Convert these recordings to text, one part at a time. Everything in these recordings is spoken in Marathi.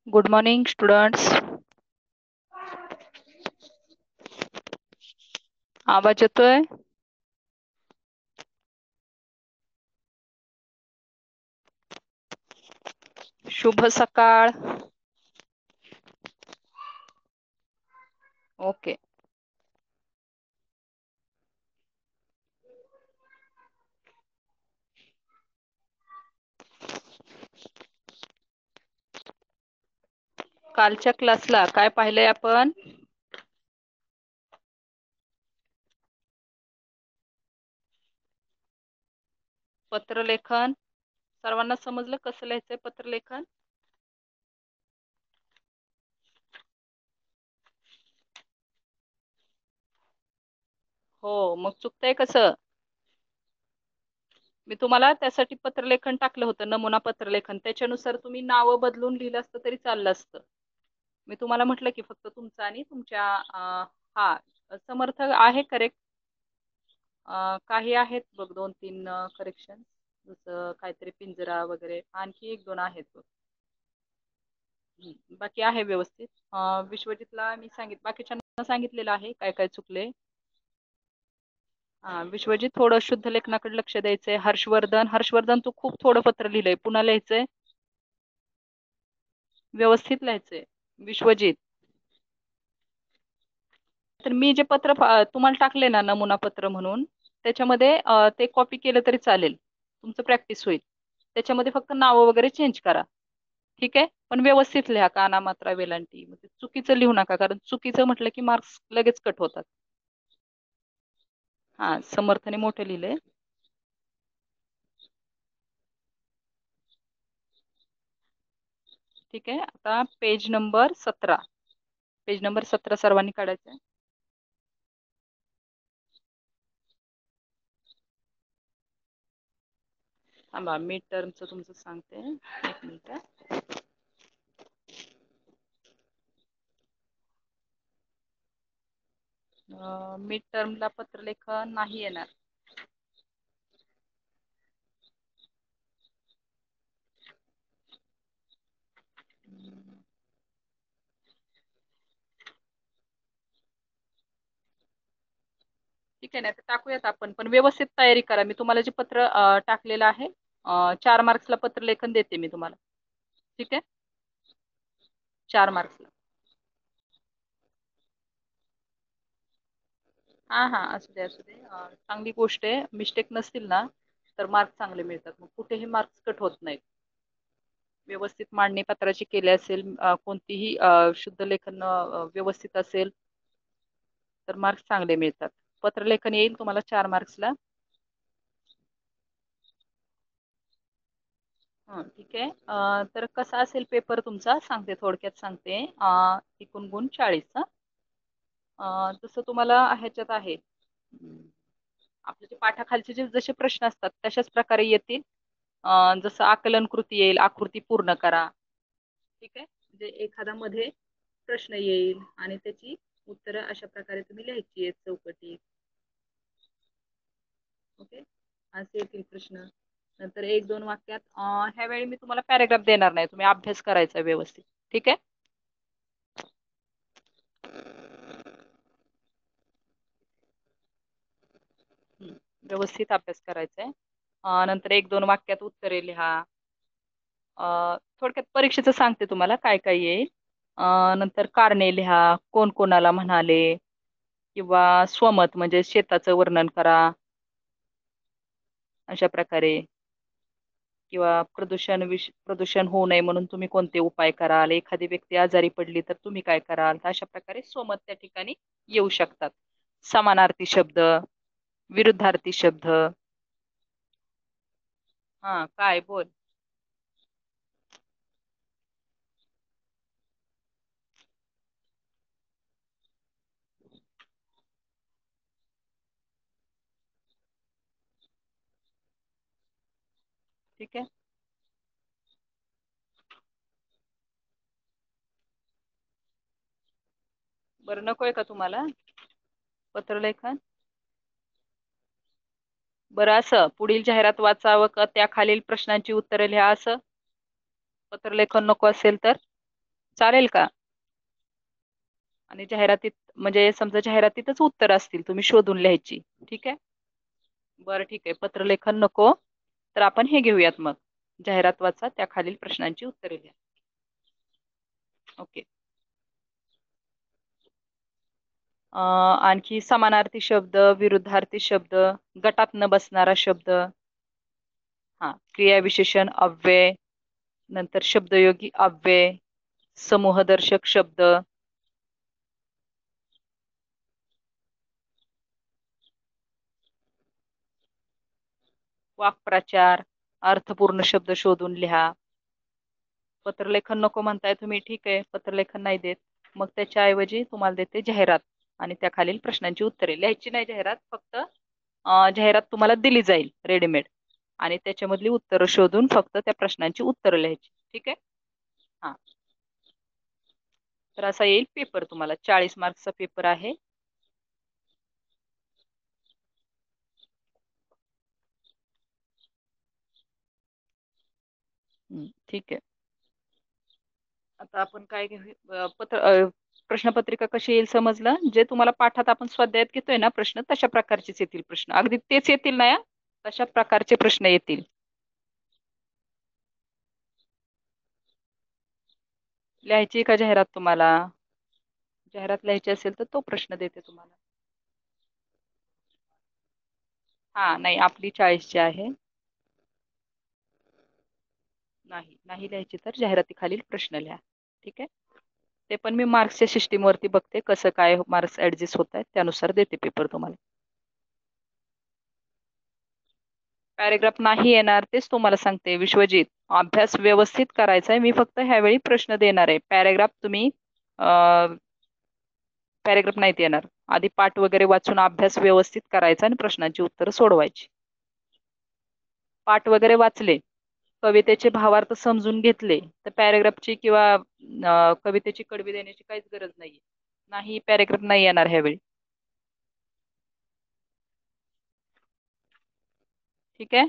Good morning students. आवाज येतोय? शुभ सकाळ. ओके. कालच्या क्लासला काय पाहिलंय आपण? पत्रलेखन. सर्वांना समजलं कसं लिहायचंय पत्रलेखन? हो, मग चुकतंय कसं? मी तुम्हाला त्यासाठी पत्रलेखन टाकलं होतं, नमुना पत्रलेखन. त्याच्यानुसार तुम्ही नावं बदलून लिहिलं असतं तरी चाललं असतं. मी तुम्हाला म्हटलं की फक्त तुमचं आणि तुमच्या हा समर्थ आहे करेक्ट. काही आहेत बघ, 2-3 करेक्शन, जसं काहीतरी पिंजरा वगैरे, आणखी 1-2 आहेत बघ. बाकी आहे व्यवस्थित. विश्वजितला मी बाकीच्यांना सांगितलेलं आहे काय काय चुकले. विश्वजित, थोडं शुद्ध लेखनाकडे लक्ष द्यायचंय. हर्षवर्धन तू खूप थोडं पत्र लिहिलंय, पुन्हा लिहायचंय, व्यवस्थित लिहायचंय. विश्वजित, तर मी जे पत्र तुम्हाला टाकले ना नमुना पत्र म्हणून, त्याच्यामध्ये ते कॉपी केलं तरी चालेल, तुमचं प्रॅक्टिस होईल. त्याच्यामध्ये फक्त नावं वगैरे चेंज करा, ठीक आहे? पण व्यवस्थित लिहा, काना मात्रा वेलांटी. चुकीचं लिहू नका, कारण चुकीचं म्हटलं की मार्क्स लगेच कट होतात. समर्थने मोठे लिहिले. ठीक आहे. आता पेज नंबर 17. पेज नंबर 17 सर्वांनी काढायचं आहे. थांबा, मिड टर्मचं तुमचं सांगते, 1 मिनिट. मिड टर्मला पत्रलेखन नाही येणार. ठीक आहे ना, तर टाकूयात आपण, पण व्यवस्थित तयारी करा. मी तुम्हाला जे पत्र टाकलेलं आहे, 4 मार्क्सला पत्रलेखन देते मी तुम्हाला, ठीक आहे? 4 मार्क्सला. असू दे असू दे. चांगली गोष्ट आहे. मिस्टेक नसतील ना तर मार्क्स चांगले मिळतात, मग कुठेही मार्क्स कट होत नाहीत. व्यवस्थित मांडणी पत्राची केली असेल, कोणतीही शुद्ध लेखन व्यवस्थित असेल तर मार्क्स चांगले मिळतात. पत्रलेखन येईल तुम्हाला 4 मार्क्सला. ठीक आहे. तर कसा असेल पेपर तुमचा सांगते, थोडक्यात सांगते. एकूण गुण 40. जसं तुम्हाला ह्याच्यात आहे, आपले जे पाठाखालचे जे जसे प्रश्न असतात तशाच प्रकारे येतील. जसं आकलन कृती येईल, आकृती पूर्ण करा, ठीक आहे? म्हणजे एखादा मध्ये प्रश्न येईल आणि त्याची उत्तरं अशा प्रकारे तुम्ही लिहायची आहेत चौकटीत. ओके, असे येतील प्रश्न. नंतर 1-2 वाक्यात, ह्या वेळी मी तुम्हाला पॅराग्राफ देणार नाही, तुम्ही अभ्यास करायचा व्यवस्थित, ठीक आहे? व्यवस्थित अभ्यास करायचा आहे. नंतर 1-2 वाक्यात उत्तरे लिहा. थोडक्यात परीक्षेचं सांगते तुम्हाला काय काय येईल. नंतर कारणे लिहा, कोण कोणाला म्हणाले, किंवा स्वमत म्हणजे शेताचं वर्णन करा, अशा प्रकारे. किंवा प्रदूषण होऊ नये म्हणून तुम्ही कोणते उपाय कराल, एखादी व्यक्ती आजारी पडली तर तुम्ही काय कराल, अशा प्रकारे स्वमत त्या ठिकाणी येऊ शकतात. समानार्थी शब्द, विरुद्धार्थी शब्द. काय बोल. ठीक आहे. बरं, नकोय का तुम्हाला पत्रलेखन? बरं, असं पुढील जाहिरात वाचावं का त्या खालील प्रश्नांची उत्तरे लिहा, असं पत्रलेखन नको असेल तर? चालेल का? आणि जाहिरातीत म्हणजे समजा जाहिरातीतच उत्तर असतील, तुम्ही शोधून लिहायची. ठीक आहे. बरं ठीक आहे, पत्रलेखन नको. तर आपण हे घेऊयात मग, जाहिरात वाचा, त्या खालील प्रश्नांची उत्तरे द्या. ओके. आणखी समानार्थी शब्द, विरुद्धार्थी शब्द, गटात न बसणारा शब्द, हा क्रियाविशेषण अव्यय, नंतर शब्दयोगी अव्यय, समूहदर्शक शब्द, वाक्प्रचार, अर्थपूर्ण शब्द शोधून लिहा. पत्रलेखन नको म्हणताय तुम्ही, ठीक आहे, पत्रलेखन नाही देत. मग त्याच्याऐवजी तुम्हाला देते जाहिरात आणि त्या खालील प्रश्नांची उत्तरे. लिहायची नाही जाहिरात, फक्त जाहिरात तुम्हाला दिली जाईल रेडीमेड आणि त्याच्यामधली उत्तरं शोधून फक्त त्या प्रश्नांची उत्तरं लिहायची. ठीक आहे. हा, तर असा येईल पेपर तुम्हाला. 40 मार्क्सचा पेपर आहे. ठीक आहे. आता आपण काय घेऊ, प्रश्नपत्रिका कशी येईल समजलं. जे तुम्हाला पाठात आपण स्वाध्यायात घेतोय ना प्रश्न, तशा प्रकारचेच येतील प्रश्न. अगदी तेच येतील ना या, तशा प्रकारचे प्रश्न येतील. लिहायची का जाहिरात तुम्हाला? जाहिरात लिहायची असेल तर तो प्रश्न देते तुम्हाला. हा नाही, आपली 40ची आहे. नाही नाही लिहायची तर जाहिरातीखालील प्रश्न लिहा. ठीक आहे. ते पण मी मार्क्सच्या सिस्टीमवरती बघते, कसं काय मार्क्स ऍडजस्ट होत आहेत, त्यानुसार देते पेपर तुम्हाला. पॅरेग्राफ नाही येणार, तेच तुम्हाला सांगते विश्वजित. अभ्यास व्यवस्थित करायचा आहे. मी फक्त ह्यावेळी प्रश्न देणार आहे. पॅरेग्राफ तुम्ही पॅरेग्राफ नाहीत येणार. आधी पाठ वगैरे वाचून अभ्यास व्यवस्थित करायचा आणि प्रश्नांची उत्तरं सोडवायची. पाठ वगैरे वाचले, कवितेचे भावार्थ समजून घेतले, तर पॅरेग्राफची किंवा कवितेची कडवी देण्याची काहीच गरज नाहीये. नाही, पॅरेग्राफ नाही येणार ह्यावेळी. ठीक आहे.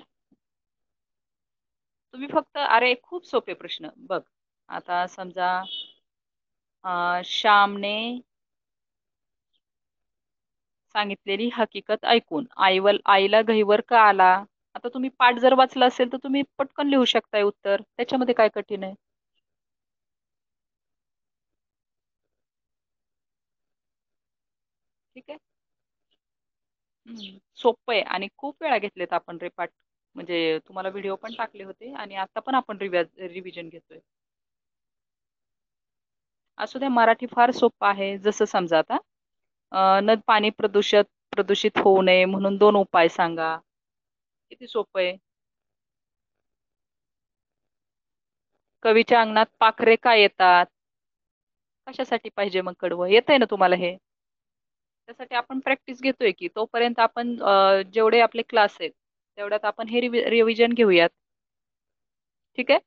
तुम्ही फक्त, अरे खूप सोपे प्रश्न बघ. आता समजा श्यामने सांगितलेली हकीकत ऐकून आईला गहिवर का आला. आता तुम्ही पाठ जर वाचला असेल तर तुम्ही पटकन लिहू शकताय उत्तर, त्याच्यामध्ये काय कठीण आहे. ठीक आहे. सोपं आहे आणि खूप वेळा घेतलेत आपण रे पाठ. म्हणजे तुम्हाला व्हिडिओ पण टाकले होते आणि आता पण आपण रिव्हिजन घेतोय. असू द्या, मराठी फार सोपं आहे. जसं समजा आता नद पाणी प्रदूषित होऊ नये म्हणून 2 उपाय सांगा. किती सोपं आहे. कवीच्या अंगणात पाखरे का येतात. कशासाठी पाहिजे मग कडवं, येतंय ना तुम्हाला हे. त्यासाठी आपण प्रॅक्टिस घेतोय की, तोपर्यंत आपण जेवढे आपले क्लास आहेत तेवढ्यात आपण हे रिव्हिजन घेऊयात. ठीक आहे.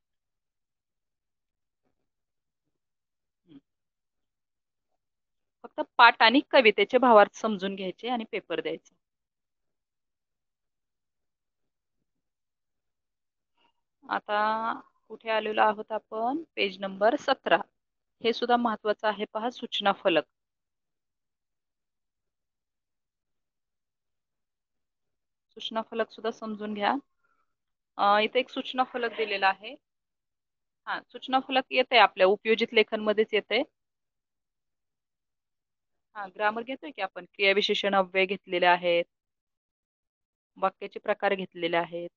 हम्म. फक्त पाठ आणि कवितेचे भावार्थ समजून घ्यायचे आणि पेपर द्यायचे. आता कुठे आलेलो आहोत आपण, पेज नंबर 17. हे सुद्धा महत्वाचं आहे, पहा, सूचना फलक. सूचना फलक सुद्धा समजून घ्या. इथे एक सूचना फलक दिलेला आहे. हा, सूचना फलक येते आपल्या उपयोजित लेखन मध्येच येते. हा, ग्रामर घेतोय की आपण, क्रियाविशेषण अव्यय घेतलेले आहेत, वाक्याचे प्रकार घेतलेले आहेत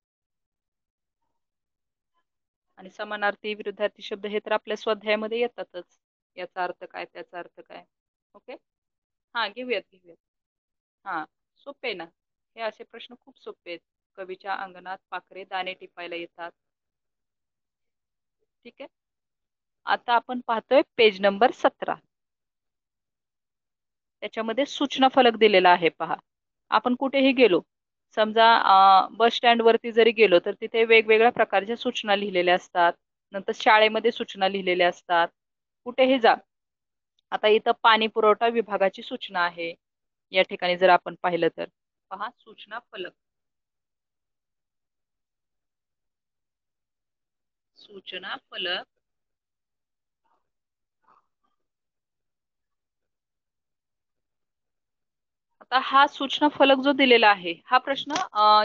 आणि समानार्थी विरुद्धार्थी शब्द हे तर आपल्या स्वाध्यायामध्ये येतातच. याचा अर्थ काय, त्याचा अर्थ काय. ओके. हा, घेऊयात. हा, सोपे ना. हे असे प्रश्न खूप सोपे आहेत. कवीच्या अंगणात पाखरे दाणे टिपायला येतात. ठीक आहे. आता आपण पाहतोय पेज नंबर 17. त्याच्यामध्ये सूचना फलक दिलेला आहे, पहा. आपण कुठेही गेलो, समजा बस स्टँड वरती जरी गेलो तर तिथे वेगवेगळ्या प्रकारच्या सूचना लिहिलेल्या असतात. नंतर शाळेमध्ये सूचना लिहिलेल्या असतात. कुठेही जा. आता इथं पाणी पुरवठा विभागाची सूचना आहे. या ठिकाणी जर आपण पाहिलं तर पहा, सूचना फलक. सूचना फलक आता हा सूचना फलक जो दिलेला आहे हा प्रश्न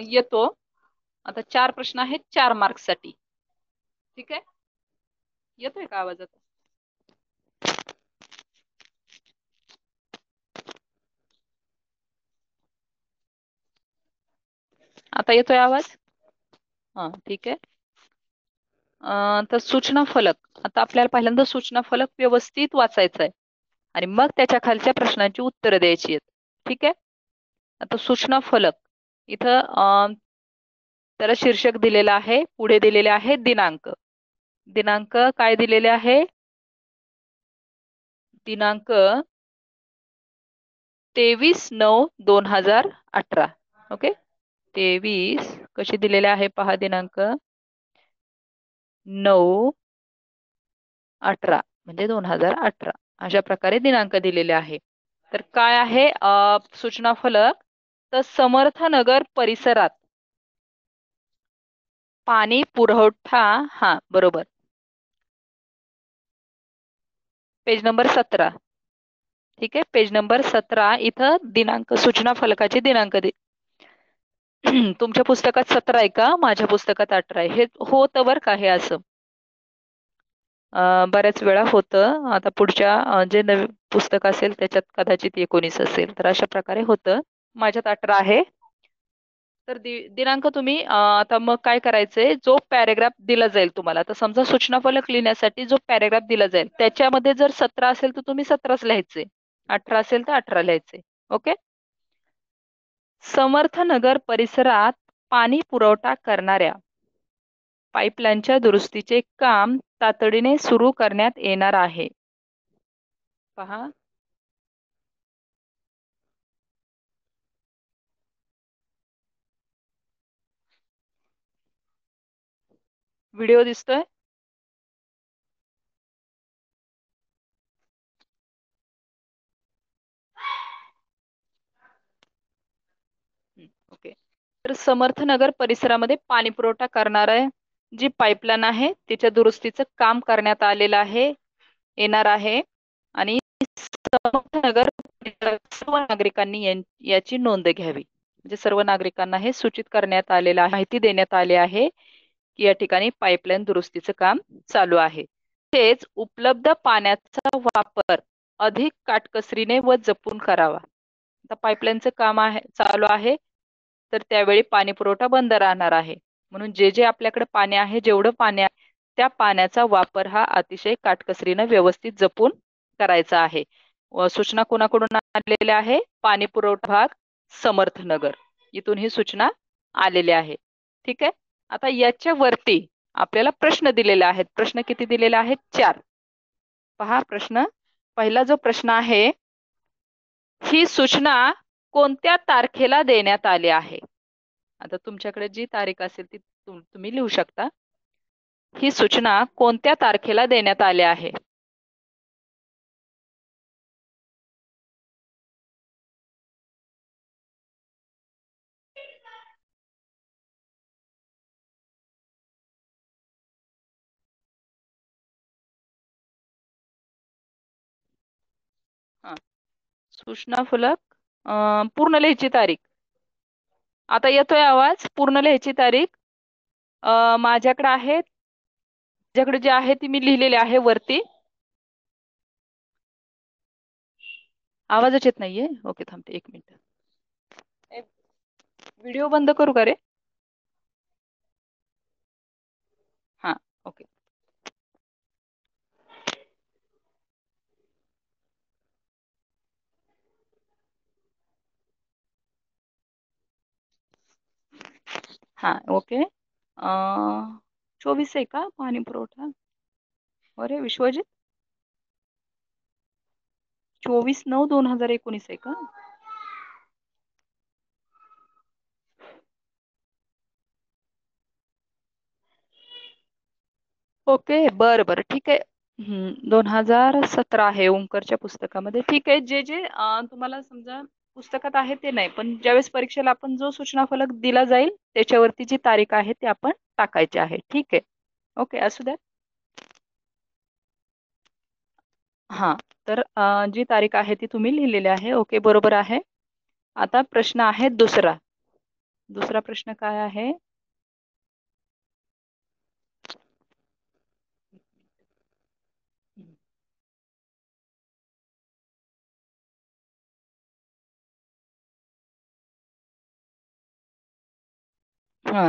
येतो. आता 4 प्रश्न आहेत 4 मार्क्ससाठी. ठीक आहे. येतोय का आवाज आता? आता येतोय आवाज? हा ठीक आहे. तर सूचना फलक, आता आपल्याला पहिल्यांदा सूचना फलक व्यवस्थित वाचायचा आहे आणि मग त्याच्या खालच्या प्रश्नांची उत्तरं द्यायची आहेत. ठीक आहे. आता सूचना फलक इथं त्याला शीर्षक दिलेलं आहे, पुढे दिलेले आहे दिनांक. दिनांक काय दिलेले आहे? दिनांक 23/9/2018. ओके. 23 कशी दिलेले आहे पहा, दिनांक 9/18 म्हणजे 2018 अशा प्रकारे दिनांक दिलेले आहे. तर काय आहे सूचना फलक? तर समर्थनगर परिसरात पाणी पुरवठा, हा बरोबर, पेज नंबर 17. ठीक आहे. पेज नंबर 17 इथं दिनांक, सूचना फलकाचे दिनांक तुमच्या पुस्तकात 17 आहे का? माझ्या पुस्तकात 18 आहे. हे होतं बरं का हे असं. बऱ्याच वेळा होतं. आता पुढच्या जे नवीन पुस्तक असेल त्याच्यात कदाचित 19 असेल, तर अशा प्रकारे होतं. माझ्यात 18 आहे. तर दिनांक तुम्ही आता मग काय करायचंय, जो पॅरेग्राफ दिला जाईल तुम्हाला, तर समजा सूचना फलक लिहिण्यासाठी जो पॅरेग्राफ दिला जाईल त्याच्यामध्ये जर 17 असेल तर तुम्ही 17च लिहायचे, 18 असेल तर 18 लिहायचे. ओके. समर्थनगर परिसरात पाणी पुरवठा करणाऱ्या पाईपलाईनच्या दुरुस्तीचे काम तातडीने सुरू करण्यात येणार आहे. पहा, व्हिडिओ दिसतोय? ओके. तर समर्थनगर परिसरामध्ये पाणी पुरवठा करणाऱ्या जी पाईपलाईन आहे तिच्या दुरुस्तीचं काम करण्यात आलेलं आहे, येणार आहे. आणि समर्थनगर परिसरातील सर्व नागरिकांनी याची नोंद घ्यावी. म्हणजे सर्व नागरिकांना हे सूचित करण्यात आलेलं आहे, माहिती देण्यात आली आहे की या ठिकाणी पाईपलाईन दुरुस्तीचं काम चालू आहे. तेच उपलब्ध पाण्याचा वापर अधिक काटकसरीने व जपून करावा. आता पाईपलाईनचं काम आहे, चालू आहे, तर त्यावेळी पाणी पुरवठा बंद राहणार आहे. म्हणून जे जे आपल्याकडे पाणी आहे, जेवढं पाणी आहे त्या पाण्याचा वापर हा अतिशय काटकसरीने व्यवस्थित जपून करायचा आहे. सूचना कोणाकडून आलेल्या आहे? पाणी पुरवठा विभाग, समर्थनगर, इथून ही सूचना आलेली आहे. ठीक आहे. आता याच्या वरती आपल्याला प्रश्न दिलेले आहेत. प्रश्न किती दिलेले आहेत? 4. पहा प्रश्न. पहिला जो प्रश्न आहे, ही सूचना कोणत्या तारखेला देण्यात आली आहे? आता तुमच्याकडे जी तारीख असेल ती तुम्ही लिहू शकता. ही सूचना कोणत्या तारखेला देण्यात आली आहे? हा, सूचना फलक पूर्ण लिहायची तारीख. आता येतोय आवाज? पूर्ण लिहायची तारीख माझ्याकडे आहे, माझ्याकडे जी आहे ती मी लिहिलेली आहे वरती. आवाजच येत नाहीये. ओके, थांबते 1 मिनिट. व्हिडिओ बंद करू का रे? हा, ओके. हा, ओके. 24 आहे का पाणी पुरवठा? अरे विश्वजित, 24/9/2019 आहे का? ओके, बरं बरं, ठीक आहे. 2017 आहे ओंकारच्या पुस्तकामध्ये. ठीक आहे. जे जे तुम्हाला समजा पुस्तकात आहे ते नाही, पण ज्यावेळेस परीक्षेला आपण जो सूचना फलक दिला जाईल त्याच्यावरती जी तारीख आहे ती आपण टाकायची आहे. ठीक आहे. ओके, असू द्या. हा, तर जी तारीख आहे ती तुम्ही लिहिलेली आहे. ओके, बरोबर आहे. आता प्रश्न आहे दुसरा. दुसरा प्रश्न काय आहे?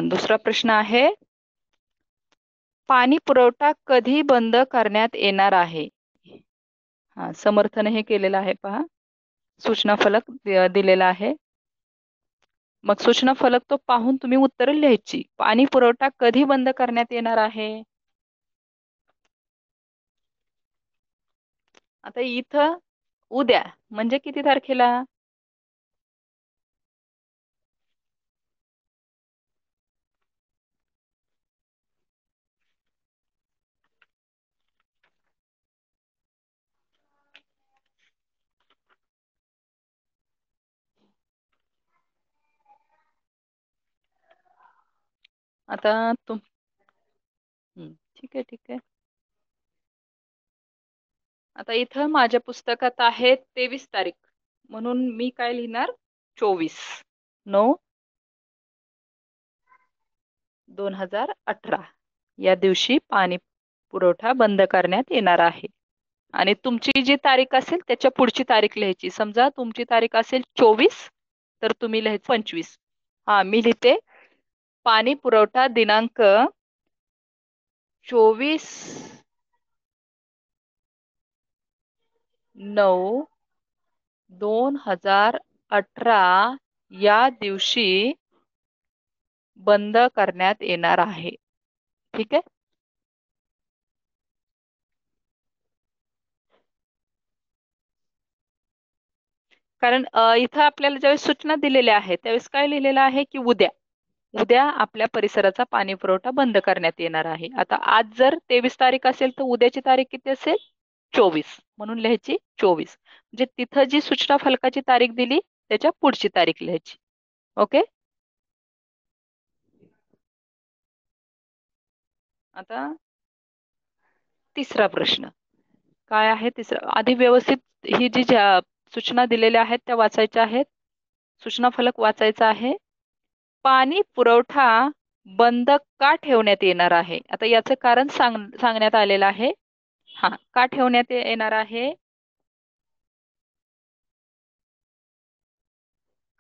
दुसरा प्रश्न आहे, पाणी पुरवठा कधी बंद करण्यात येणार आहे? समर्थन हे केलेलं आहे पहा. सूचना फलक दिलेला आहे. मग सूचना फलक तो पाहून तुम्ही उत्तर लिहायची. पाणी पुरवठा कधी बंद करण्यात येणार आहे? आता इथं उद्या म्हणजे किती तारखेला? आता तुम ठीक आहे, ठीक आहे. आता इथं माझ्या पुस्तकात आहे 23 तारीख, म्हणून मी काय लिहिणार? 24/9/2018 या दिवशी पाणी पुरवठा बंद करण्यात येणार आहे. आणि तुमची जी तारीख असेल त्याच्या पुढची तारीख लिहायची. समजा तुमची तारीख असेल 24, तर तुम्ही लिहायचं 25. मी लिहिते पाणी पुरवठा दिनांक 24/9/2018 या दिवशी बंद करण्यात येणार आहे. ठीक आहे. कारण इथं आपल्याला ज्यावेळेस सूचना दिलेल्या आहेत त्यावेळेस काय लिहिलेलं आहे की उद्या उद्या आपल्या परिसराचा पाणी पुरवठा बंद करण्यात येणार आहे. आता आज जर 23 तारीख असेल तर उद्याची तारीख किती असेल? 24. म्हणून लिहायची 24. म्हणजे तिथं जी सूचना फलकाची तारीख दिली त्याच्या पुढची तारीख लिहायची. ओके. आता तिसरा प्रश्न काय आहे? तिसरा आधी व्यवस्थित ही जी सूचना दिलेल्या आहेत त्या वाचायच्या आहेत. सूचना फलक वाचायचा आहे. पाणी पुरवठा बंद का ठेवण्यात येणार आहे? आता याचं कारण सांगण्यात आलेलं आहे. का ठेवण्यात येणार आहे?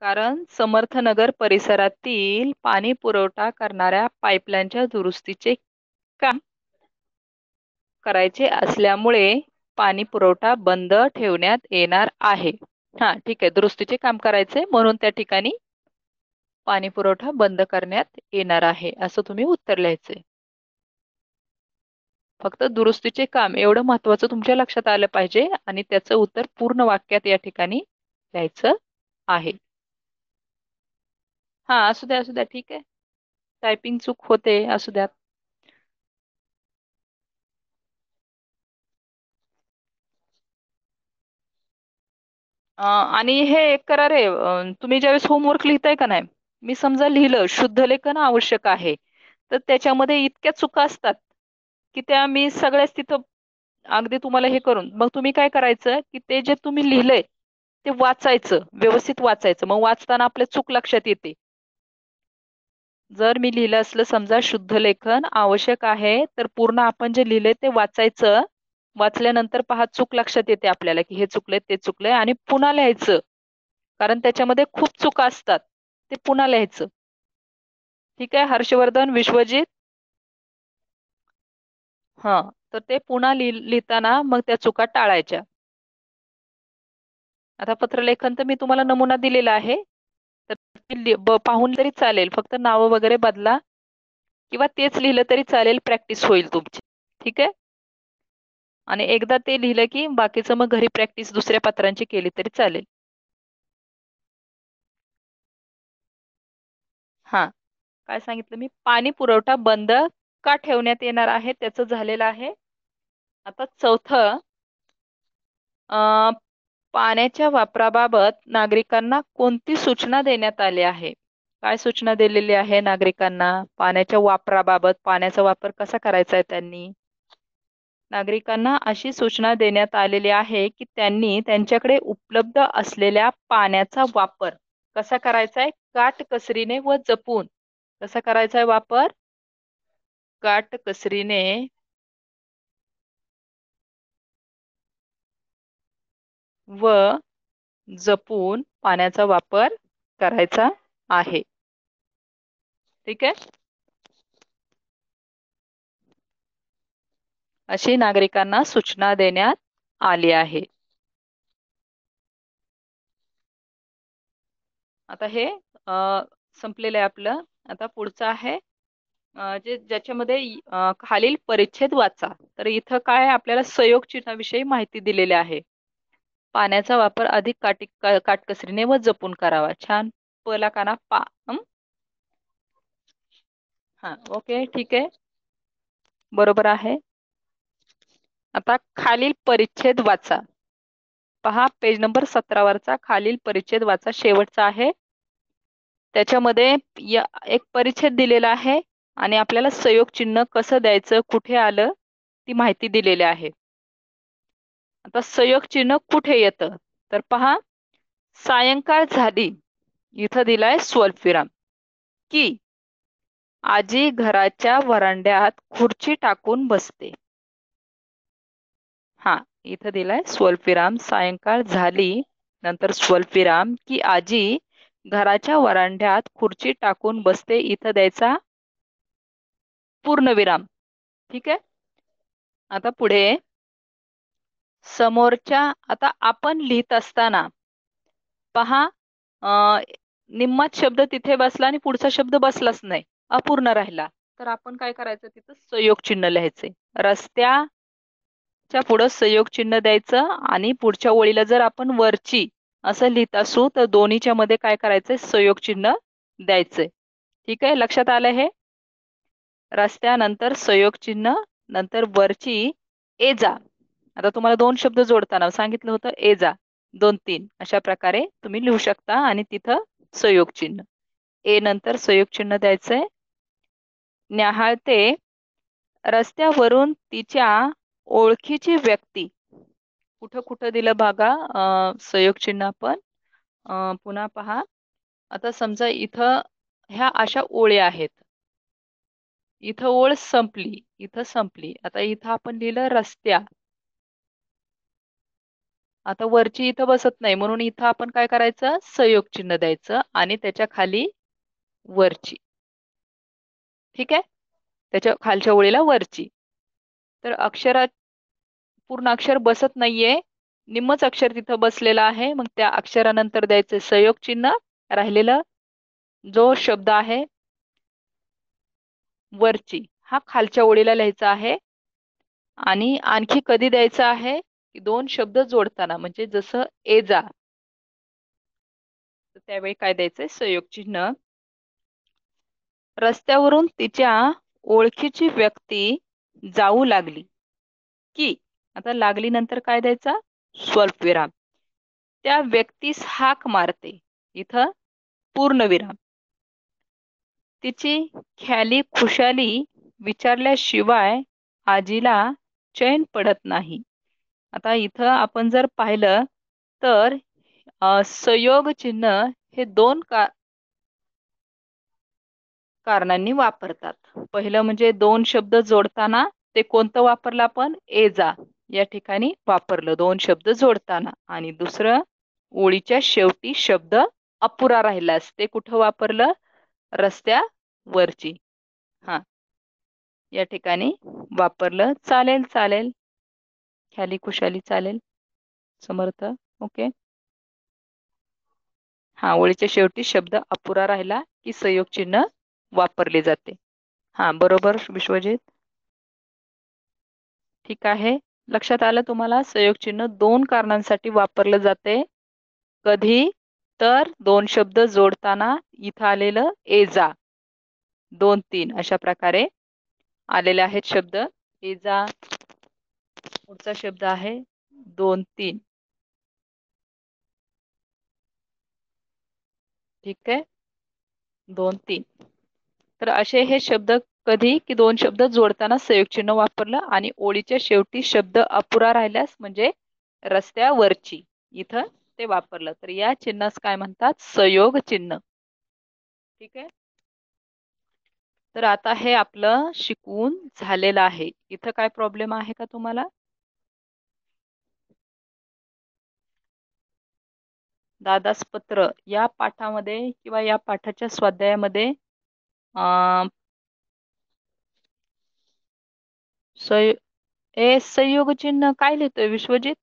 कारण समर्थनगर परिसरातील पाणी पुरवठा करणाऱ्या पाईपलाईनच्या दुरुस्तीचे काम करायचे असल्यामुळे पाणी पुरवठा बंद ठेवण्यात येणार आहे. ठीक आहे. दुरुस्तीचे काम करायचे म्हणून त्या ठिकाणी पाणी पुरवठा बंद करण्यात येणार आहे असं तुम्ही उत्तर लिहायचे. फक्त दुरुस्तीचे काम एवढं महत्वाचं तुमच्या लक्षात आलं पाहिजे आणि त्याचं उत्तर पूर्ण वाक्यात या ठिकाणी द्यायचं आहे. असू द्या, असू द्या, ठीक आहे. टायपिंग चूक होते, असू द्या. आणि हे एक करा रे, तुम्ही ज्यावेळेस होमवर्क लिहिताय का नाही, मी समजा लिहिलं शुद्ध लेखन आवश्यक आहे, तर त्याच्यामध्ये इतक्या चुका असतात की त्या मी सगळ्याच तिथं अगदी तुम्हाला हे करून मग तुम्ही काय करायचं की ते जे तुम्ही लिहिलंय ते वाचायचं, व्यवस्थित वाचायचं. मग वाचताना आपल्या चूक लक्षात येते. जर मी लिहिलं असलं समजा शुद्ध लेखन आवश्यक आहे, तर पूर्ण आपण जे लिहिलंय ते वाचायचं. वाचल्यानंतर पहा चूक लक्षात येते आपल्याला की हे चुकलंय ते चुकलंय आणि पुन्हा लिहायचं. कारण त्याच्यामध्ये खूप चुका असतात, ते पुन्हा लिहायचं. ठीक आहे हर्षवर्धन, विश्वजित? तर ते पुन्हा लिहिताना मग त्या चुका टाळायच्या. आता पत्रलेखन तर मी तुम्हाला नमुना दिलेला आहे, तर पाहून तरी चालेल, फक्त नाव वगैरे बदला किंवा तेच लिहिलं तरी चालेल, प्रॅक्टिस होईल तुमची. ठीक आहे. आणि एकदा ते लिहिलं की बाकीचं मग घरी प्रॅक्टिस दुसऱ्या पत्रांची केली तरी चालेल. काय सांगितलं मी? पाणी पुरवठा बंद का ठेवण्यात येणार आहे त्याचं झालेलं आहे. आता चौथं, पाण्याच्या वापराबाबत नागरिकांना कोणती सूचना देण्यात आली आहे? काय सूचना दिलेली आहे नागरिकांना पाण्याच्या वापराबाबत? पाण्याचा वापर कसा करायचा आहे त्यांनी? नागरिकांना अशी सूचना देण्यात आलेली आहे की त्यांनी त्यांच्याकडे उपलब्ध असलेल्या पाण्याचा वापर कसा करायचा आहे? काटकसरीने व जपून. कसा करायचा आहे वापर? काटकसरीने व जपून पाण्याचा वापर करायचा आहे. ठीक आहे. अशी नागरिकांना सूचना देण्यात आली आहे. आता हे संपलेलं आहे आपलं. आता पुढचं आहे जे ज्याच्यामध्ये खालील परिच्छेद वाचा. तर इथं काय आपल्याला संयोग चिन्हाविषयी माहिती दिलेली आहे. पाण्याचा वापर अधिक काटकसरीने व जपून करावा. छान. पहिला काना पा. हा, ओके, ठीक आहे, बरोबर आहे. आता खालील परिच्छेद वाचा. पहा पेज नंबर 17 वरचा खालील परिच्छेद वाचा, शेवटचा आहे. त्याच्यामध्ये एक परिच्छेद दिलेला आहे आणि आपल्याला संयोग चिन्ह कसं द्यायचं, कुठे आलं, ती माहिती दिलेली आहे. आता संयोग चिन्ह कुठे येतं? तर पहा, सायंकाळ झाली, इथं दिलाय स्वल्पविराम. की आजी घराच्या वरांड्यात खुर्ची टाकून बसते. हा, इथं दिलाय स्वल्पविराम. सायंकाळ झाली नंतर स्वल्पविराम की आजी घराच्या वरांड्यात खुर्ची टाकून बसते, इथं द्यायचा पूर्णविराम. ठीक आहे. आता पुढे समोरच्या, आता आपण लिहित असताना पहा निम्माच शब्द तिथे बसला आणि पुढचा शब्द बसलाच नाही, अपूर्ण राहिला. तर आपण काय करायचं? तिथं संयोग चिन्ह लिहायचे. रस्त्याच्या पुढं संयोग चिन्ह द्यायचं आणि पुढच्या ओळीला जर आपण वरची असं लिहित असू तर दोन्हीच्या मध्ये काय करायचंय? संयोग चिन्ह द्यायचंय. ठीक आहे, लक्षात आलं हे? रस्त्यानंतर संयोग चिन्ह, नंतर वरची ए जा. आता तुम्हाला दोन शब्द जोडताना सांगितलं होतं ए जा, 2-3 अशा प्रकारे तुम्ही लिहू शकता आणि तिथं संयोग चिन्ह. ए नंतर संयोग चिन्ह द्यायचंय. न्याहाळते रस्त्यावरून तिच्या ओळखीची व्यक्ती. कुठं कुठं दिलं बघा संयोग चिन्ह आपण. पुन्हा पहा, आता समजा इथं ह्या अशा ओळी आहेत. इथं ओळ संपली, इथं संपली. आता इथं आपण लिहिलं रस्त्या. आता वरची इथं बसत नाही म्हणून इथं आपण काय करायचं? संयोग चिन्ह द्यायचं आणि त्याच्या खाली वरची. ठीक आहे, त्याच्या खालच्या ओळीला वरची. तर अक्षरात पूर्ण अक्षर बसत नाहीये, निम्मच अक्षर तिथं बसलेलं आहे, मग त्या अक्षरानंतर द्यायचं संयोग चिन्ह. राहिलेलं जो शब्द आहे वरची, हा खालच्या ओळीला लिहायचा आहे. आणि आणखी कधी द्यायचं आहे? की दोन शब्द जोडताना, म्हणजे जसं ए जा, त्यावेळी काय द्यायचंय? संयोग चिन्ह. रस्त्यावरून तिच्या ओळखीची व्यक्ती जाऊ लागली की, आता लागली नंतर काय द्यायचा? स्वल्पविराम. त्या व्यक्तीस हाक मारते, इथं पूर्णविराम. तिची ख्याली खुशाली विचारल्याशिवाय आजीला चैन पडत नाही. आता इथं आपण जर पाहिलं तर संयोग चिन्ह हे दोन कारणांनी वापरतात. पहिलं म्हणजे दोन शब्द जोडताना, ते कोणतं वापरलं आपण? ए जा या ठिकाणी वापरलं दोन शब्द जोडताना. आणि दुसरं, ओळीच्या शेवटी शब्द अपुरा राहिलास, ते कुठं वापरलं? रस्त्यावरची. हा, या ठिकाणी वापरलं. चालेल चालेल, ख्याली खुशाली चालेल, समर्थ. ओके. हा, ओळीच्या शेवटी शब्द अपुरा राहिला की संयोग चिन्ह वापरले जाते. हा, बरोबर विश्वजित. ठीक आहे, लक्षात आलं तुम्हाला? संयोग चिन्ह दोन कारणांसाठी वापरलं जाते. कधी? तर दोन शब्द जोडताना. इथं आलेलं ए जा, 2-3 अशा प्रकारे आलेले आहेत शब्द. ए जा, पुढचा शब्द आहे 2-3. ठीक आहे, 2-3. तर असे हे शब्द कधी की दोन शब्द जोडताना संयोग चिन्ह वापरलं आणि ओळीच्या शेवटी शब्द अपुरा राहिल्यास म्हणजे रस्त्यावरची, इथं ते वापरलं तर या चिन्हास काय म्हणतात? संयोग चिन्ह. ठीक आहे. तर आता हे आपलं शिकवून झालेलं आहे. इथं काय प्रॉब्लेम आहे का तुम्हाला? दादास पत्र या पाठामध्ये किंवा या पाठाच्या स्वाध्यायामध्ये अं, सय संयोग चिन्ह काय लिहितोय विश्वजित?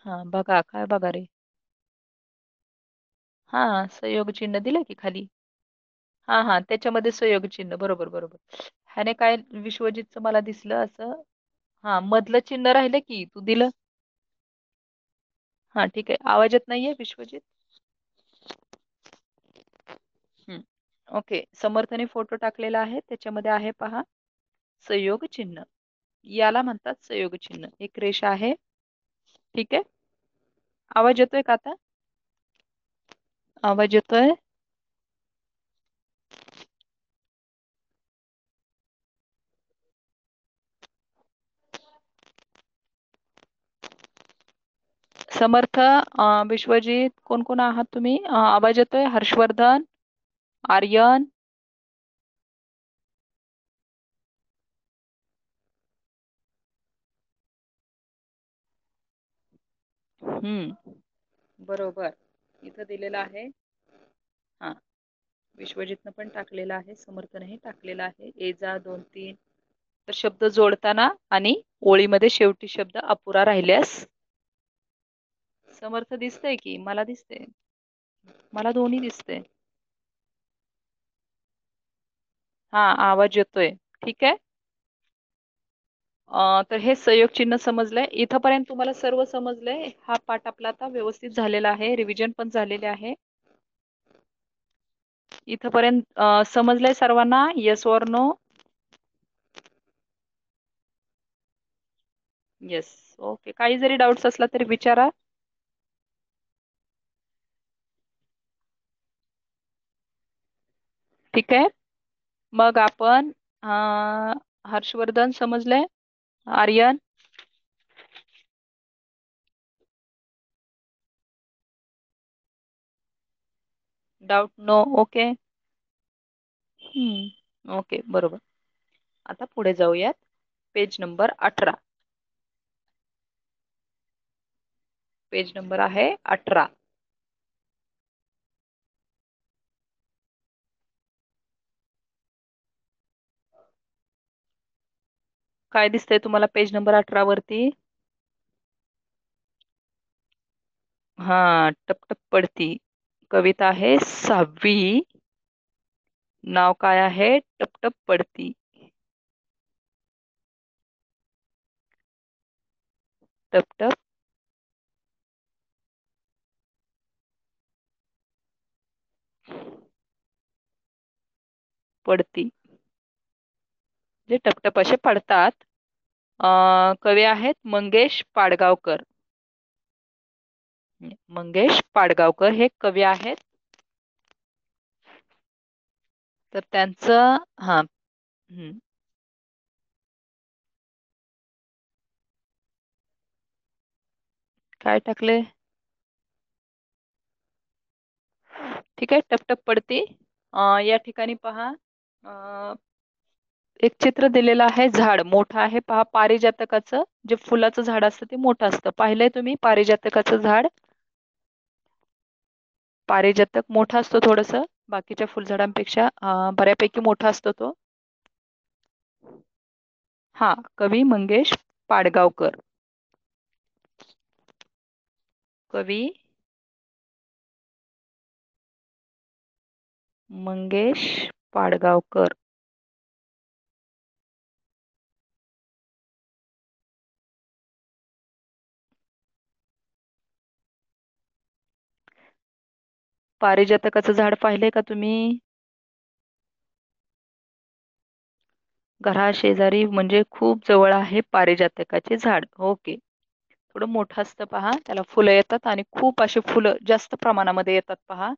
हा बघा, काय बघा रे? हा, संयोग चिन्ह दिलं की खाली. हा हा, त्याच्यामध्ये संयोग चिन्ह, बरोबर बरोबर. ह्याने काय विश्वजितचं मला दिसलं असं. हा, मधलं चिन्ह राहिलं की तू दिलं. हा ठीक आहे, आवाज येत नाहीये विश्वजित? हम्म. ओके, समर्थने फोटो टाकलेला आहे, त्याच्यामध्ये आहे पहा संयोग चिन्ह. याला म्हणतात संयोग चिन्ह. एक रेषा आहे. ठीक आहे. आवाज येतोय का आता? आवाज येतोय? समर्थ, विश्वजित, कोण कोण आहात तुम्ही? आवाज येतोय? हर्षवर्धन, आर्यन. हम्म, बरोबर. इथं दिलेलं आहे. हा, विश्वजितनं पण टाकलेलं आहे, समर्थनही टाकलेलं आहे. ए जा 2 3. तर शब्द जोडताना आणि ओळीमध्ये शेवटी शब्द अपुरा राहिल्यास. समर्थ दिसतंय की मला दिसतंय. मला दोन्ही दिसतंय. हा, आवाज येतोय. ठीक आहे. तर हे संयोग चिन्ह समजलंय इथपर्यंत? तुम्हाला सर्व समजलंय? हा पाठ आपला आता व्यवस्थित झालेला आहे, रिव्हिजन पण झालेले आहे. इथपर्यंत समजलंय सर्वांना? Yes or no? Yes. Okay, काही जरी डाऊट्स असला तरी विचारा. ठीक आहे. मग आपण हर्षवर्धन समजलंय? Aryan? Doubt no? Okay. Okay, बरोबर. आता पुढे जाऊयात. Page number 18. पेज नंबर आहे 18. काय दिसतंय तुम्हाला पेज नंबर 18 वरती? हा, टप टप पडती. कविता आहे 6वी. नाव काय आहे? टप टप पडती. टप टप पडती. जे टपटप असे पडतात. कवी आहेत मंगेश पाडगावकर. मंगेश पाडगावकर हे कवी आहेत. तर त्यांचं हा. हम्म, काय टाकले? ठीक आहे, टपटप पडती. या ठिकाणी पहा, एक चित्र दिलेलं आहे. झाड मोठं आहे पहा, पारिजातकाचं जे फुलाचं झाड असतं ते मोठं असतं. पाहिलंय तुम्ही पारिजातकाचं झाड? पारिजातक मोठा असतो थोडस, बाकीच्या फुलझाडांपेक्षा बऱ्यापैकी मोठा असतो तो. हा, कवी मंगेश पाडगावकर. कवी मंगेश पाडगावकर. पारिजातकाचं झाड पाहिलंय का तुम्ही? घरा शेजारी म्हणजे खूप जवळ आहे पारिजातकाचे झाड. ओके. थोडं मोठं असतं पहा, त्याला फुलं येतात आणि खूप अशी फुलं जास्त प्रमाणामध्ये येतात पहा.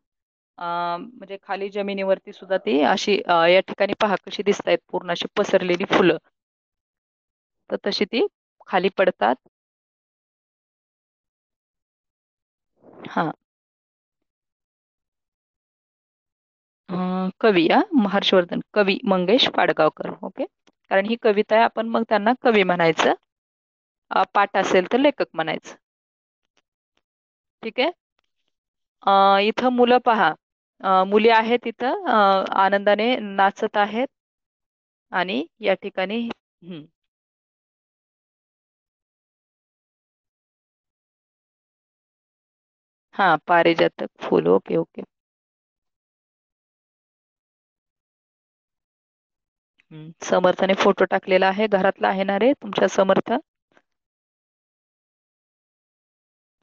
म्हणजे खाली जमिनीवरती सुद्धा ती अशी या ठिकाणी पहा कशी दिसत आहेत पूर्ण अशी पसरलेली फुलं. तर तशी ती खाली पडतात. हा. कवी हर्षवर्धन कवी मंगेश पाडगावकर. ओके. कारण ही कविता आहे आपण मग त्यांना कवी म्हणायचं. पाठ असेल तर लेखक म्हणायचं. ठीक आहे. इथं मुलं पहा. मुली आहेत इथं आनंदाने नाचत आहेत. आणि या ठिकाणी हा पारिजातक फुल. Okay okay. समर्थने फोटो टाकलेला आहे. घरातला आहे ना रे तुमच्या समर्थ?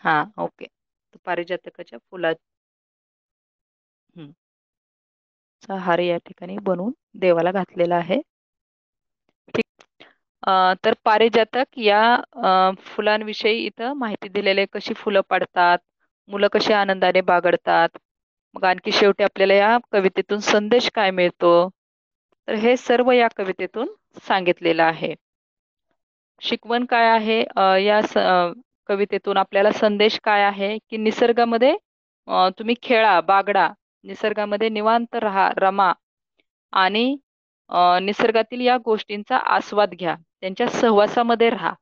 हा. ओके. पारिजातकाच्या फुला चा हार या ठिकाणी बनवून देवाला घातलेला आहे. ठीक. तर पारिजातक या फुलांविषयी इथं माहिती दिलेली आहे. कशी फुलं पडतात, मुलं कशी आनंदाने बागडतात. मग आणखी शेवटी आपल्याला या कवितेतून संदेश काय मिळतो, तर हे सर्व या कवितेतून सांगितलेलं आहे. शिकवण काय आहे या कवितेतून आपल्याला संदेश काय आहे की निसर्गामध्ये तुम्ही खेळा, बागडा, निसर्गामध्ये निवांत राहा, रमा आणि निसर्गातील या गोष्टींचा आस्वाद घ्या, त्यांच्या सहवासामध्ये राहा.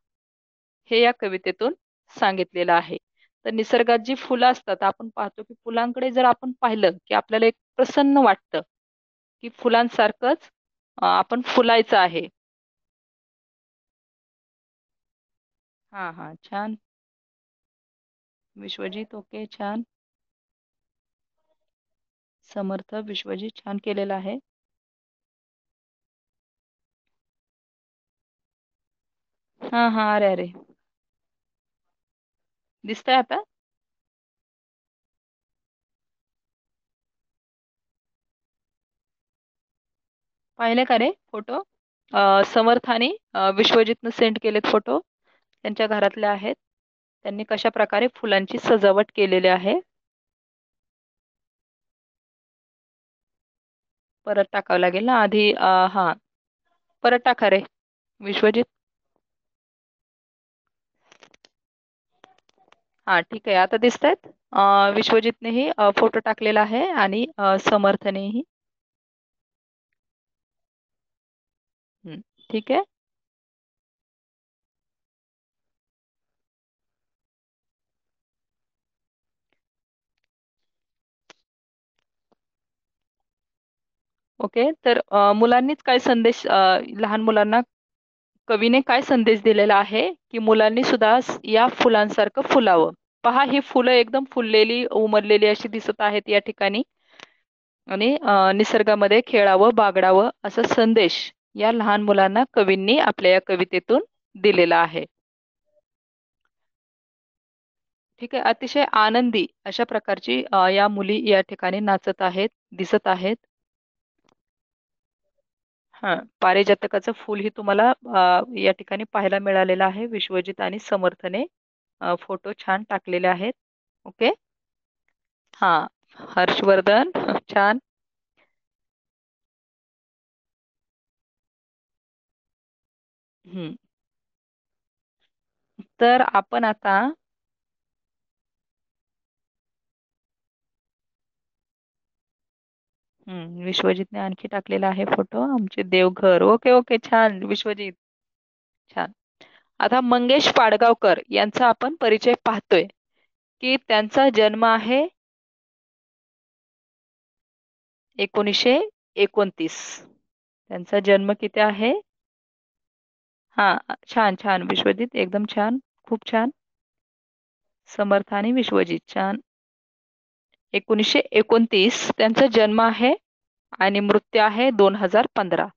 हे या कवितेतून सांगितलेलं आहे. तर निसर्गात जी फुलं असतात आपण पाहतो की फुलांकडे जर आपण पाहिलं की आपल्याला एक प्रसन्न वाटतं की फुलांसारखंच आपण फुलायचं आहे. हा हा. छान. विश्वजित. ओके. छान. समर्थ विश्वजित. छान केलेलं आहे. हा हा. अरे अरे. दिसतंय आता? पाहिले का रे फोटो? समर्थाने विश्वजितनं सेंड केलेत फोटो. त्यांच्या घरातले आहेत. त्यांनी कशा प्रकारे फुलांची सजावट केलेली आहे. परत टाकावं लागेल ना आधी. हा. परत टाका रे विश्वजित. हा ठीक आहे. आता दिसतायत. विश्वजितनेही फोटो टाकलेला आहे आणि समर्थनेही. ठीक आहे. ओके. तर मुलांनीच काय संदेश लहान मुलांना कवीने काय संदेश दिलेला आहे की मुलांनी सुद्धा या फुलांसारखं फुलावं. पहा ही फुलं एकदम फुललेली उमललेली अशी दिसत आहेत या ठिकाणी. आणि निसर्गामध्ये खेळावं, बागडावं असा संदेश या लहान मुलांना कवींनी आपल्या या कवितेतून दिलेला आहे. ठीक आहे. अतिशय आनंदी अशा प्रकारची या मुली या ठिकाणी नाचत आहेत, दिसत आहेत. हा. पारिजातकाचं फुल ही तुम्हाला या ठिकाणी पाहायला मिळालेलं आहे. विश्वजित आणि समर्थने फोटो छान टाकलेले आहेत. ओके. हा. हर्षवर्धन. छान. हम्म. तर आपण आता विश्वजितने आणखी टाकलेला आहे फोटो आमचे देवघर. Okay okay. छान विश्वजित. छान. आता मंगेश पाडगावकर यांचा आपण परिचय पाहतोय की त्यांचा जन्म आहे 1929. त्यांचा जन्म किती आहे? हा. छान छान विश्वजित. एकदम छान. खूप छान. समर्थ आणि विश्वजित. छान. 1929 त्यांचा जन्म आहे आणि मृत्यू आहे 2015.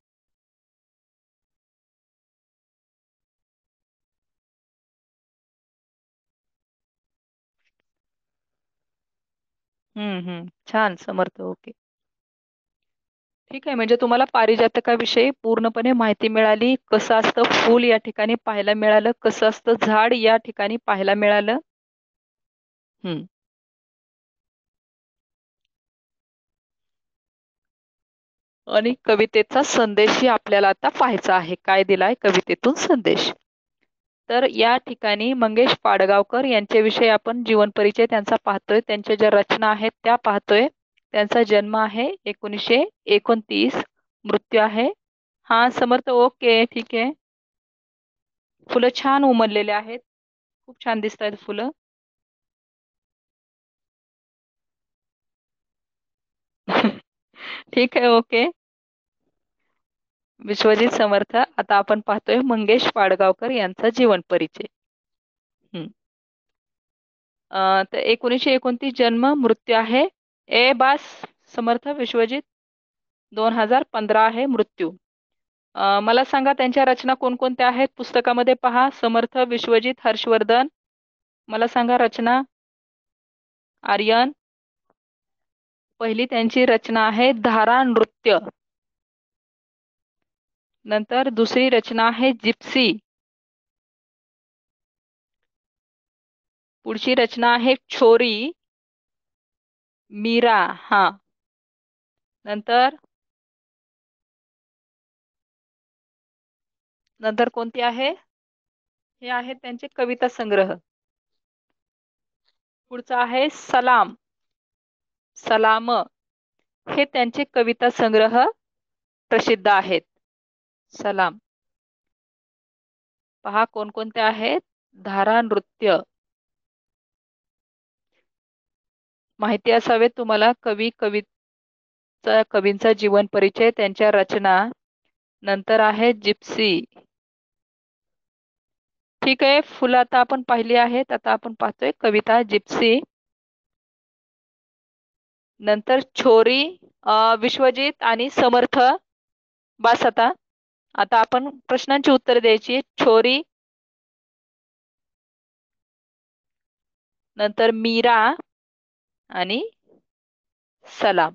छान समर्थ. ओके. ठीक आहे. म्हणजे तुम्हाला पारिजातकाविषयी पूर्णपणे माहिती मिळाली. कसं असतं फूल या ठिकाणी पाहायला मिळालं, कसं असतं झाड या ठिकाणी पाहायला मिळालं. हम्म. आणि कवितेचा संदेशही आपल्याला आता पाहायचा आहे. काय दिलाय कवितेतून संदेश. तर या ठिकाणी मंगेश पाडगावकर यांच्याविषयी आपण जीवन परिचय त्यांचा पाहतोय. त्यांच्या ज्या रचना आहेत त्या पाहतोय. त्यांचा जन्म आहे 1929. मृत्यू आहे. हा समर्थ, ओके ठीक आहे. फुलं छान उमललेले आहेत. खूप छान दिसत आहेत फुलं. ठीक आहे, ओके. विश्वजित समर्थ. आता आपण पाहतोय मंगेश पाडगावकर यांचा जीवन परिचय. हम्म. तर 1929 जन्म, मृत्यू आहे. बास समर्थ विश्वजित. 2015 आहे मृत्यू. मला सांगा त्यांच्या रचना कोणकोणत्या आहेत पुस्तकामध्ये. पहा, समर्थ, विश्वजित, हर्षवर्धन. मला सांगा रचना. आर्यन. पहिली त्यांची रचना आहे धारा नृत्य. नंतर दुसरी रचना आहे जिप्सी. पुढची रचना आहे छोरी. मीरा. हा. नंतर नंतर कोणती आहे. हे आहेत त्यांचे कविता संग्रह. पुढचा आहे सलाम. सलाम. हे त्यांचे कविता संग्रह प्रसिद्ध आहेत. सलाम. पहा कोणकोणते आहेत. धारा नृत्य. माहिती असावे तुम्हाला कवींचा जीवन परिचय, त्यांच्या रचना. नंतर आहे जिप्सी. ठीक आहे, फुलं आता आपण पाहिली आहेत. आता आपण पाहतोय कविता जिप्सी. नंतर छोरी. विश्वजित आणि समर्थ. बस आता. आता आपण प्रश्नांची उत्तर द्यायची. छोरी. नंतर मीरा आणि सलाम.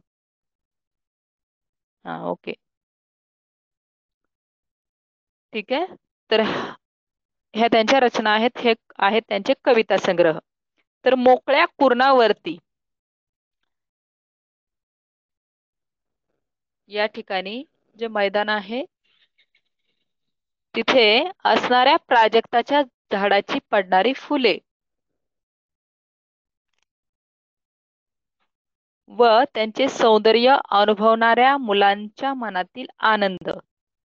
हा, ओके. ठीक आहे. तर ह्या त्यांच्या रचना आहेत. हे आहेत त्यांचे कविता संग्रह. तर मोकळ्या कुरणावरती या ठिकाणी जे मैदान आहे तिथे असणाऱ्या प्राजक्ताच्या झाडाची पडणारी फुले व त्यांचे सौंदर्य अनुभवणाऱ्या मुलांच्या मनातील आनंद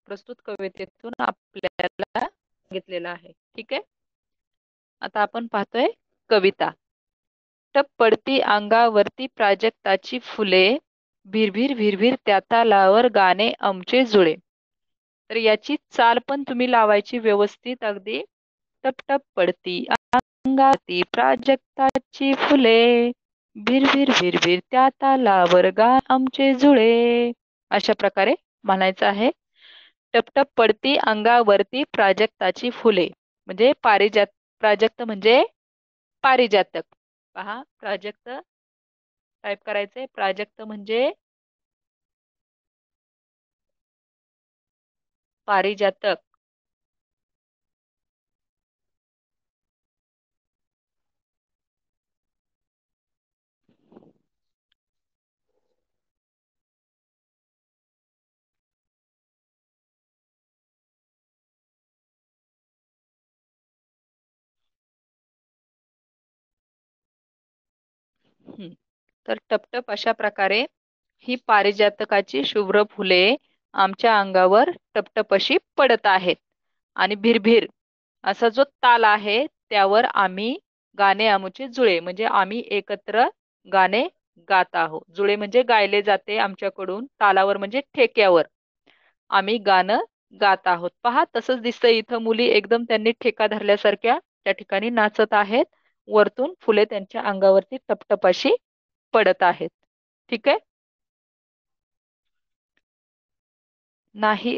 प्रस्तुत कवितेतून आपल्याला सांगितलेला आहे. ठीक आहे. आता आपण पाहतोय कविता. टप पडती अंगावरती प्राजक्ताची फुले, भिरभिर भिरभिर त्या तालावर गाणे आमचे जुळे. तर याची चाल पण तुम्ही लावायची व्यवस्थित अगदी. टप टप पडती अंगावरती प्राजक्ताची फुले, भिरभिर भिरभिर त्या तालावर गाणे आमचे जुळे. अशा प्रकारे म्हणायचं आहे. टपटप पडती अंगावरती प्राजक्ताची फुले म्हणजे पारिजात. प्राजक्त म्हणजे पारिजातक. पहा, प्राजक्त टाईप करायचंय. प्राजक्त म्हणजे पारिजातक. तर टपटप अशा प्रकारे ही पारिजातकाची शुभ्र फुले आमच्या अंगावर टपटप अशी पडत आहेत. आणि भिरभिर असा जो ताल आहे त्यावर आम्ही गाणे आमुचे जुळे म्हणजे आम्ही एकत्र गाणे गात आहोत. जुळे म्हणजे गायले जाते आमच्याकडून. तालावर म्हणजे ठेक्यावर आम्ही गाणं गात आहोत. पहा, तसंच दिसतंय इथं मुली एकदम त्यांनी ठेका धरल्यासारख्या त्या ठिकाणी नाचत आहेत. वरतून फुले त्यांच्या अंगावरती टपटप अशी पडत आहेत. ठीक आहे. नाही,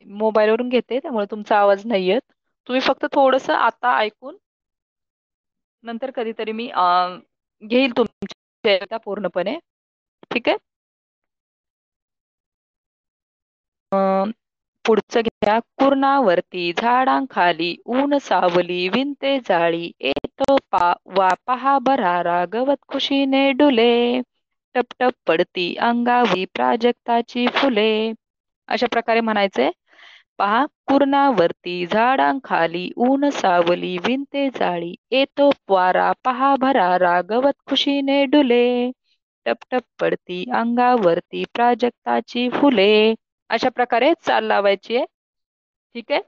मोबाईलवरून घेते त्यामुळे तुमचा आवाज नाही येत. तुम्ही फक्त थोडस आता ऐकून नंतर कधीतरी मी घेईल तुमच्या पूर्णपणे. ठीक आहे. पुढचं घ्या. कुरणावरती झाडांखाली ऊन सावली विंते जाळी येतो पा वा पहा बरारा गवत खुशीने डुले. टप टप पडती अंगावी प्राजक्ताची फुले. अशा प्रकारे म्हणायचंय. पहा, कुरणावरती झाडांखाली ऊन सावली विणते जाळी, येतो वारा पहा भरारा गवत खुशीने डुले. टप टप पडती अंगावरती प्राजक्ताची फुले. अशा प्रकारे चाल लावायची आहे. ठीक आहे.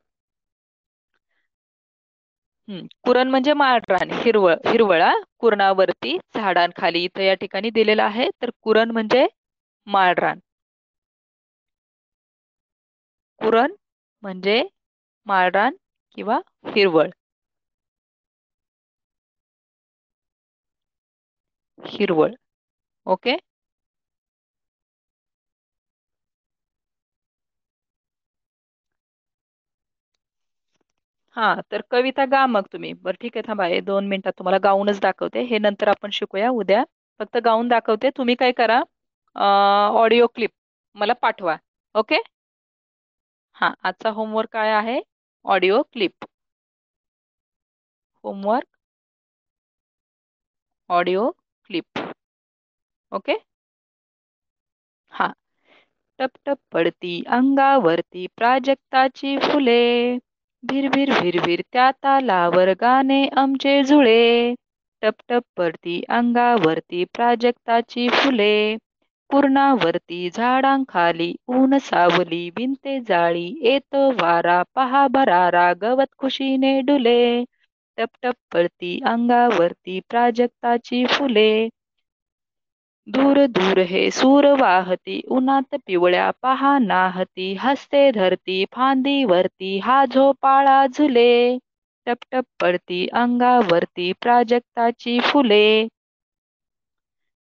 कुरण म्हणजे माळरान, हिरवळ हिरवळा. कुरणावरती झाडांखाली इथं या ठिकाणी दिलेलं आहे. तर कुरण म्हणजे माळरान. कुरण म्हणजे माळरान किंवा हिरवळ. हिरवळ. ओके. हा, तर कविता गा मग तुम्ही. बरं ठीक आहे, थांबा, हे 2 मिनिटात तुम्हाला गाऊनच दाखवते. हे नंतर आपण शिकूया उद्या. फक्त गाऊन दाखवते. तुम्ही काय करा, ऑडिओ क्लिप मला पाठवा. ओके. हा, आजचा होमवर्क काय आहे? Audio clip. Homework audio clip. Okay. हा. टप टप पडती अंगावरती प्राजक्ताची फुले, भिरभिर भिरभिर त्या तालावर गाणे आमचे जुळे. टप टप पडती अंगावरती प्राजक्ताची फुले, कुरणावरती झाडांखाली ऊन सावली विणते जाळी, येतो वारा पहा भरारा गवत खुशीने डुले. टप टप पडती अंगावरती प्राजक्ताची फुले, दूर दूर हे सूर वाहती उन्हात पिवळ्या पहा नाहती, हसते धरती फांदीवरती हा झोपाळा झुले. टप टप पडती अंगावरती प्राजक्ताची फुले,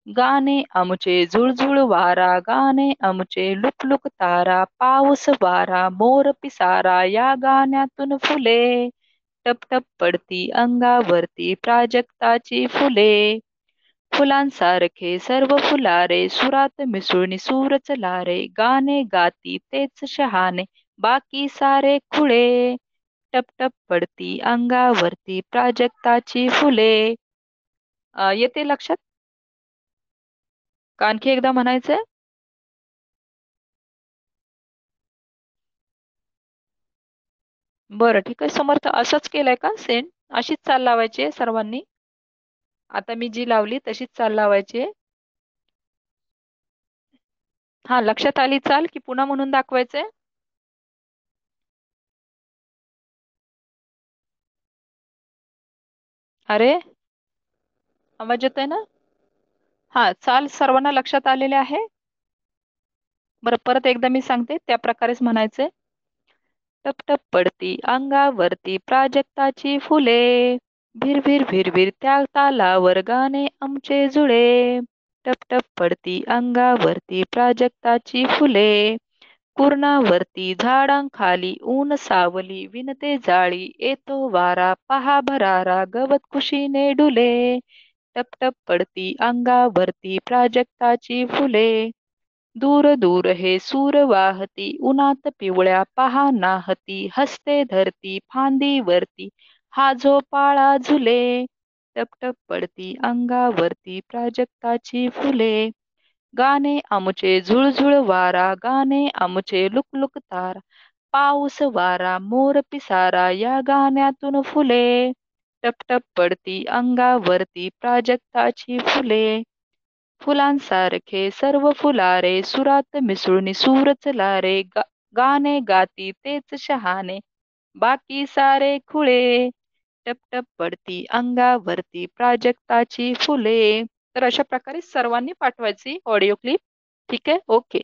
गाणे आमचे झुळझुळ वारा, गाणे आमचे लुकलुक तारा, पाऊस वारा मोर पिसारा या गाण्यातून फुले. टप टप पडती अंगावरती प्राजक्ताची फुले, फुलांसारखे सर्व फुलारे सुरात मिसळून सूरच लारे, गाणे गाती तेच शहाणे बाकी सारे खुळे. टप टप पडती अंगावरती प्राजक्ताची फुले. येते लक्षात का आणखी एकदा म्हणायचंय? बरं ठीक आहे. समर्थ असंच केलंय का सेंड? अशीच चाल लावायची आहे सर्वांनी? आता मी जी लावली तशीच चाल लावायची आहे? हा, लक्षात आली चाल की पुन्हा म्हणून दाखवायचंय? अरे, आवाज येतोय ना? हा, चाल सर्वांना लक्षात आलेले आहे? बरं, परत एकदा मी सांगते, त्या प्रकारेच म्हणायचंय. टप टप पडती अंगावरती प्राजक्ताची फुले, भिरभिर भिरभिर त्या तालावर गाणे आमचे जुळे. टप टप पडती अंगावरती प्राजक्ताची फुले, कुरणावरती झाडांखाली ऊन सावली विणते जाळी, येतो वारा पहा भरारा गवत खुशीने डुले. टप टप पडती अंगावरती प्राजक्ताची फुले, दूर दूर हे सूर वाहती उन्हात पिवळ्या पहा नाहती, हसते धरती फांदीवरती हा झोपाळा झुले. टप टप पडती अंगावरती प्राजक्ताची फुले, गाणे आमचे झुळझुळ वारा, गाणे आमचे लुकलुक तारा, पाऊस वारा मोर पिसारा या गाण्यातून फुले. टप टप पडती अंगावरती प्राजक्ताची फुले, फुलांसारखे सर्व फुलारे सुरात मिसळून सूरच लारे, गाणे गाती तेच शहाणे बाकी सारे खुळे. टप टप पडती अंगावरती प्राजक्ताची फुले. तर अशा प्रकारे सर्वांनी पाठवायची ऑडिओ क्लिप. ठीक आहे. ओके.